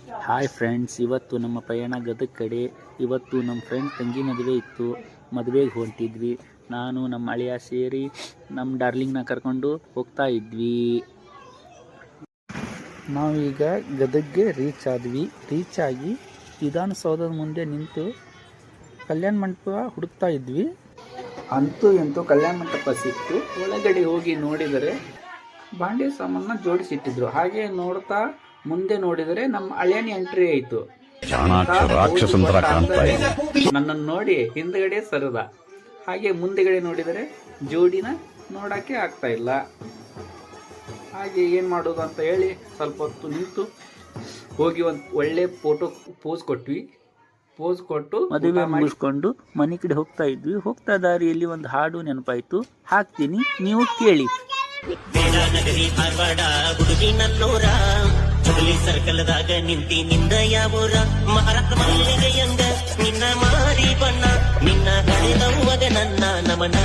Hi friends, ಇವತ್ತು ನಮ್ಮ ಪಯಣ ಗದಗ ಕಡೆ. ಇವತ್ತು ನಮ್ಮ ಫ್ರೆಂಡ್ ತಂಗಿ ಮದುವೆ ಇತ್ತು. ಮದುವೆಗೆ ಹೊಂಟಿದ್ವಿ. ನಾನು ನಮ್ಮ ಅಳಿಯ ಸೇರಿ ನಮ್ಮ ಡಾರ್ಲಿಂಗ್ನ ಕರ್ಕೊಂಡು ಹೋಗ್ತಾ ಇದ್ವಿ. ನಾವೀಗ ಗದಗ್ಗೆ ರೀಚ್ ಆಗಿ ವಿಧಾನಸೌಧದ ಮುಂದೆ ನಿಂತು ಕಲ್ಯಾಣ ಮಂಟಪ ಹುಡುಕ್ತಾ ಇದ್ವಿ. ಅಂತೂ ಕಲ್ಯಾಣ ಮಂಟಪ ಸಿಕ್ತು. ಒಳಗಡೆ ಹೋಗಿ ನೋಡಿದರೆ ಬಾಂಡೆ ಸಾಮಾನ ಜೋಡಿಸಿಟ್ಟಿದ್ರು. ಹಾಗೆ ಮುಂದೆ ನೋಡಿದರೆ ನಮ್ಮ ಅಳಿಯನ ಎಂಟ್ರಿ ಆಯಿತು. ನನ್ನನ್ನು ನೋಡಿ ಹಿಂದ್ಗಡೆ ಸರದ. ಹಾಗೆ ಮುಂದೆಗಡೆ ನೋಡಿದರೆ ಜೋಡಿನ ನೋಡಕ್ಕೆ ಆಗ್ತಾ ಇಲ್ಲ. ಹಾಗೆ ಏನು ಮಾಡೋದು ಅಂತ ಹೇಳಿ ಸ್ವಲ್ಪ ಹೊತ್ತು ನಿಂತು ಹೋಗಿ ಒಂದು ಒಳ್ಳೆ ಪೋಸ್ ಕೊಟ್ಟು ಮದುವೆ ಮುಗಿಸ್ಕೊಂಡು ಮನೆ ಕಡೆ ಹೋಗ್ತಾ ಇದ್ವಿ. ಹೋಗ್ತಾ ದಾರಿಯಲ್ಲಿ ಒಂದು ಹಾಡು ನೆನಪಾಯ್ತು, ಹಾಕ್ತೀನಿ, ನೀವು ಕೇಳಿ. ನಗರಿ ಧಾರವಾಡ ಹುಡುಗಿ ನನ್ನೂರ ಚುಗಲಿ ಸರ್ಕಲ್ದಾಗ ನಿಂತಿ ನಿಂದ ಯಾವೂರ ಮಹಾರಾಷ್ಟ್ರ ಮಲ್ಲಿಗೆಯಂಗ ನಿನ್ನ ಮಾರಿ ಬಣ್ಣ ನಿನ್ನ ಕಳೆದವ್ವಗ ನನ್ನ ನಮನ